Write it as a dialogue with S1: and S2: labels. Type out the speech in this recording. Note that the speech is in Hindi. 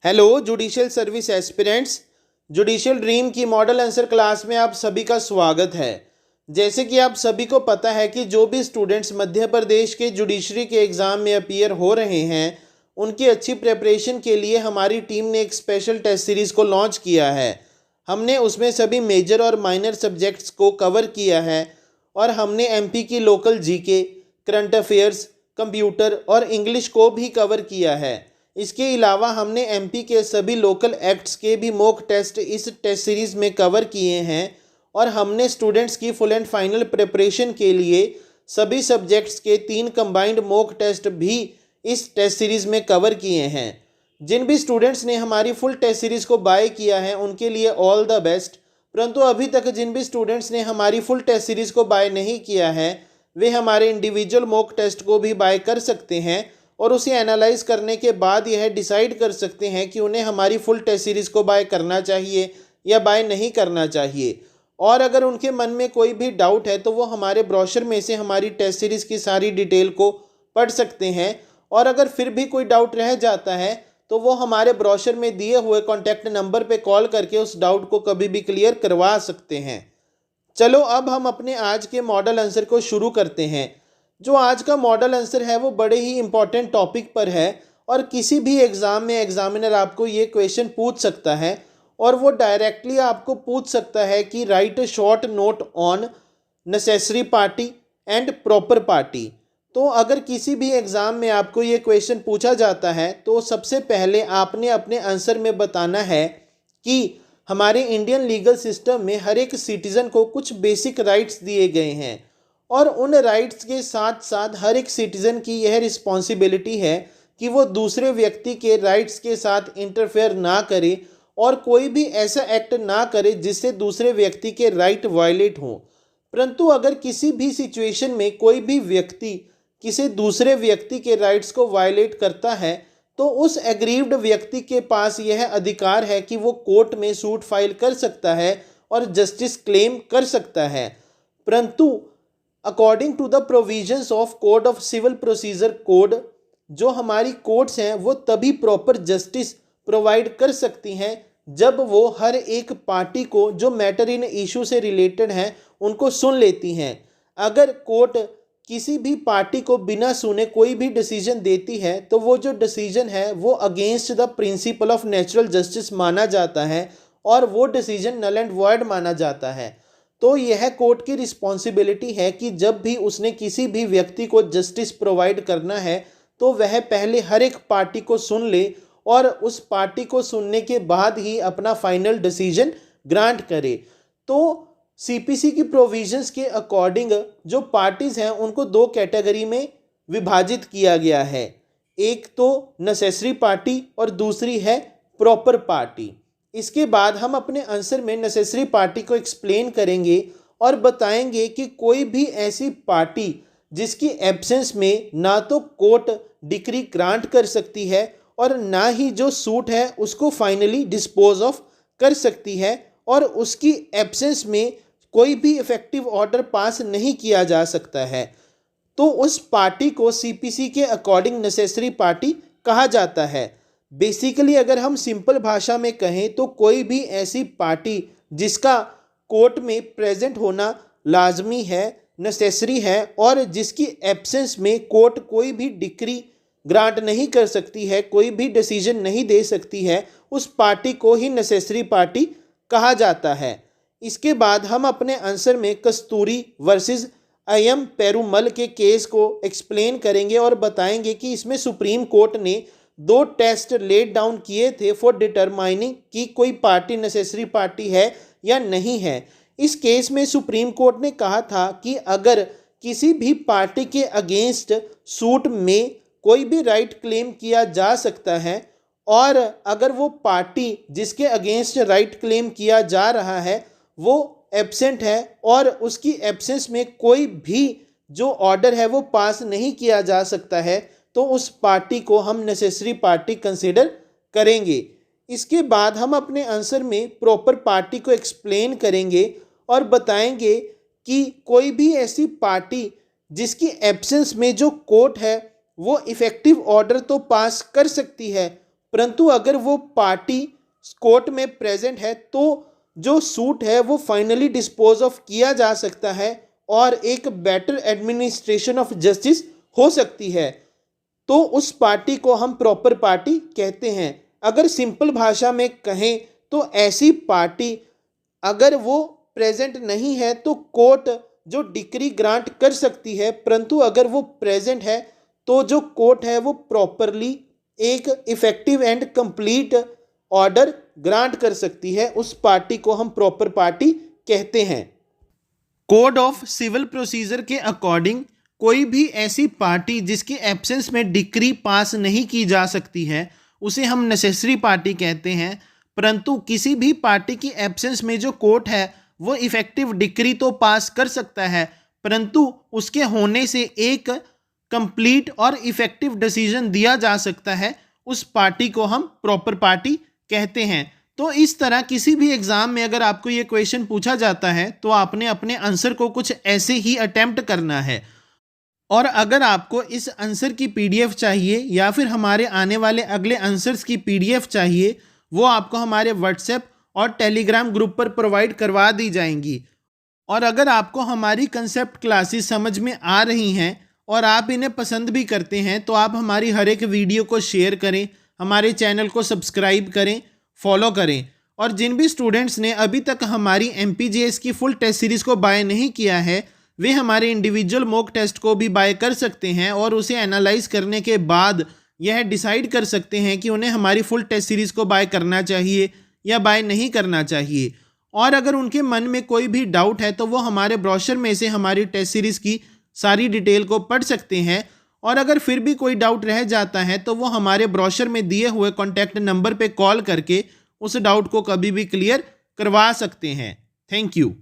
S1: Hello judicial service aspirants. Judicial dream की मॉडल आंसर क्लास में आप सभी का स्वागत है। जैसे कि आप सभी को पता है कि जो भी स्टूडेंट्स मध्य प्रदेश के जुडिशरी के एग्ज़ाम में अपीयर हो रहे हैं उनकी अच्छी प्रिपरेशन के लिए हमारी टीम ने एक स्पेशल टेस्ट सीरीज़ को लॉन्च किया है। हमने उसमें सभी मेजर और माइनर सब्जेक्ट्स को कवर किया है और हमने एमपी की local GK, current affairs, computer और इंग्लिश को भी कवर किया है। इसके अलावा हमने एमपी के सभी लोकल एक्ट्स के भी मॉक टेस्ट इस टेस्ट सीरीज़ में कवर किए हैं और हमने स्टूडेंट्स की फुल एंड फाइनल प्रिपरेशन के लिए सभी सब्जेक्ट्स के 3 कंबाइंड मॉक टेस्ट भी इस टेस्ट सीरीज़ में कवर किए हैं। जिन भी स्टूडेंट्स ने हमारी फुल टेस्ट सीरीज़ को बाय किया है उनके लिए ऑल द बेस्ट। परंतु अभी तक जिन भी स्टूडेंट्स ने हमारी फुल टेस्ट सीरीज़ को बाय नहीं किया है वे हमारे इंडिविजुअल मॉक टेस्ट को भी बाय कर सकते हैं और उसे एनालाइज करने के बाद यह डिसाइड कर सकते हैं कि उन्हें हमारी फुल टेस्ट सीरीज़ को बाय करना चाहिए या बाय नहीं करना चाहिए। और अगर उनके मन में कोई भी डाउट है तो वो हमारे ब्रोशर में से हमारी टेस्ट सीरीज़ की सारी डिटेल को पढ़ सकते हैं और अगर फिर भी कोई डाउट रह जाता है तो वो हमारे ब्रोशर में दिए हुए कॉन्टैक्ट नंबर पर कॉल करके उस डाउट को कभी भी क्लियर करवा सकते हैं। चलो अब हम अपने आज के मॉडल आंसर को शुरू करते हैं। जो आज का मॉडल आंसर है वो बड़े ही इंपॉर्टेंट टॉपिक पर है और किसी भी एग्ज़ाम में एग्जामिनर आपको ये क्वेश्चन पूछ सकता है और वो डायरेक्टली आपको पूछ सकता है कि right a short note on necessary party and proper party. तो अगर किसी भी एग्ज़ाम में आपको ये क्वेश्चन पूछा जाता है तो सबसे पहले आपने अपने आंसर में बताना है कि हमारे इंडियन लीगल सिस्टम में हर एक सिटीज़न को कुछ बेसिक राइट्स दिए गए हैं और उन राइट्स के साथ साथ हर एक सिटीज़न की यह रिस्पॉन्सिबिलिटी है कि वो दूसरे व्यक्ति के राइट्स के साथ इंटरफेयर ना करे और कोई भी ऐसा एक्ट ना करे जिससे दूसरे व्यक्ति के राइट वायलेट हों। परंतु अगर किसी भी सिचुएशन में कोई भी व्यक्ति किसी दूसरे व्यक्ति के राइट्स को वायलेट करता है तो उस एग्रीव्ड व्यक्ति के पास यह अधिकार है कि वो कोर्ट में सूट फाइल कर सकता है और जस्टिस क्लेम कर सकता है। परंतु according to the provisions of code of civil procedure code जो हमारी कोर्ट्स हैं वो तभी प्रॉपर जस्टिस प्रोवाइड कर सकती हैं जब वो हर एक पार्टी को जो मैटर इन इशू से रिलेटेड हैं उनको सुन लेती हैं। अगर कोर्ट किसी भी पार्टी को बिना सुने कोई भी डिसीजन देती है तो वो जो डिसीजन है वो against the principle of natural justice माना जाता है और वो डिसीजन नल एंड वॉइड माना जाता है। तो यह कोर्ट की रिस्पॉन्सिबिलिटी है कि जब भी उसने किसी भी व्यक्ति को जस्टिस प्रोवाइड करना है तो वह पहले हर एक पार्टी को सुन ले और उस पार्टी को सुनने के बाद ही अपना फाइनल डिसीजन ग्रांट करे। तो सीपीसी की प्रोविजंस के अकॉर्डिंग जो पार्टीज़ हैं उनको 2 कैटेगरी में विभाजित किया गया है। एक तो नेसेसरी पार्टी और दूसरी है प्रॉपर पार्टी। इसके बाद हम अपने आंसर में नेसेसरी पार्टी को एक्सप्लेन करेंगे और बताएंगे कि कोई भी ऐसी पार्टी जिसकी एब्सेंस में ना तो कोर्ट डिक्री ग्रांट कर सकती है और ना ही जो सूट है उसको फाइनली डिस्पोज ऑफ कर सकती है और उसकी एब्सेंस में कोई भी इफेक्टिव ऑर्डर पास नहीं किया जा सकता है, तो उस पार्टी को सीपीसी के अकॉर्डिंग नेसेसरी पार्टी कहा जाता है। बेसिकली अगर हम सिंपल भाषा में कहें तो कोई भी ऐसी पार्टी जिसका कोर्ट में प्रेजेंट होना लाजमी है, नेसेसरी है और जिसकी एब्सेंस में कोर्ट कोई भी डिक्री ग्रांट नहीं कर सकती है, कोई भी डिसीजन नहीं दे सकती है, उस पार्टी को ही नेसेसरी पार्टी कहा जाता है। इसके बाद हम अपने आंसर में कस्तूरी वर्सेस अयम पेरुमल के केस को एक्सप्लेन करेंगे और बताएंगे कि इसमें सुप्रीम कोर्ट ने 2 टेस्ट लेट डाउन किए थे फॉर डिटरमाइनिंग कि कोई पार्टी नेसेसरी पार्टी है या नहीं है। इस केस में सुप्रीम कोर्ट ने कहा था कि अगर किसी भी पार्टी के अगेंस्ट सूट में कोई भी राइट क्लेम किया जा सकता है और अगर वो पार्टी जिसके अगेंस्ट राइट क्लेम किया जा रहा है वो एब्सेंट है और उसकी एब्सेंस में कोई भी जो ऑर्डर है वो पास नहीं किया जा सकता है तो उस पार्टी को हम नेसेसरी पार्टी कंसीडर करेंगे। इसके बाद हम अपने आंसर में प्रॉपर पार्टी को एक्सप्लेन करेंगे और बताएंगे कि कोई भी ऐसी पार्टी जिसकी एब्सेंस में जो कोर्ट है वो इफ़ेक्टिव ऑर्डर तो पास कर सकती है परंतु अगर वो पार्टी कोर्ट में प्रेजेंट है तो जो सूट है वो फाइनली डिस्पोज ऑफ किया जा सकता है और एक बेटर एडमिनिस्ट्रेशन ऑफ जस्टिस हो सकती है, तो उस पार्टी को हम प्रॉपर पार्टी कहते हैं। अगर सिंपल भाषा में कहें तो ऐसी पार्टी अगर वो प्रेजेंट नहीं है तो कोर्ट जो डिक्री ग्रांट कर सकती है, परंतु अगर वो प्रेजेंट है तो जो कोर्ट है वो प्रॉपरली एक effective and complete order grant कर सकती है। उस पार्टी को हम प्रॉपर पार्टी कहते हैं। कोड ऑफ सिविल प्रोसीजर के अकॉर्डिंग कोई भी ऐसी पार्टी जिसके एब्सेंस में डिक्री पास नहीं की जा सकती है उसे हम नेसेसरी पार्टी कहते हैं, परंतु किसी भी पार्टी की एब्सेंस में जो कोर्ट है वो इफेक्टिव डिक्री तो पास कर सकता है, परंतु उसके होने से एक कंप्लीट और इफेक्टिव डिसीजन दिया जा सकता है, उस पार्टी को हम प्रॉपर पार्टी कहते हैं। तो इस तरह किसी भी एग्जाम में अगर आपको ये क्वेश्चन पूछा जाता है तो आपने अपने आंसर को कुछ ऐसे ही अटेम्प्ट करना है। और अगर आपको इस आंसर की पीडीएफ चाहिए या फिर हमारे आने वाले अगले आंसर्स की पीडीएफ चाहिए, वो आपको हमारे व्हाट्सएप और टेलीग्राम ग्रुप पर प्रोवाइड करवा दी जाएंगी। और अगर आपको हमारी कंसेप्ट क्लासेस समझ में आ रही हैं और आप इन्हें पसंद भी करते हैं तो आप हमारी हर एक वीडियो को शेयर करें, हमारे चैनल को सब्सक्राइब करें, फॉलो करें। और जिन भी स्टूडेंट्स ने अभी तक हमारी MPJS की फुल टेस्ट सीरीज़ को बाय नहीं किया है वे हमारे इंडिविजुअल मॉक टेस्ट को भी बाय कर सकते हैं और उसे एनालाइज करने के बाद यह डिसाइड कर सकते हैं कि उन्हें हमारी फुल टेस्ट सीरीज़ को बाय करना चाहिए या बाय नहीं करना चाहिए। और अगर उनके मन में कोई भी डाउट है तो वो हमारे ब्रोशर में से हमारी टेस्ट सीरीज़ की सारी डिटेल को पढ़ सकते हैं। और अगर फिर भी कोई डाउट रह जाता है तो वो हमारे ब्रोशर में दिए हुए कॉन्टैक्ट नंबर पे कॉल करके उस डाउट को कभी भी क्लियर करवा सकते हैं। Thank you.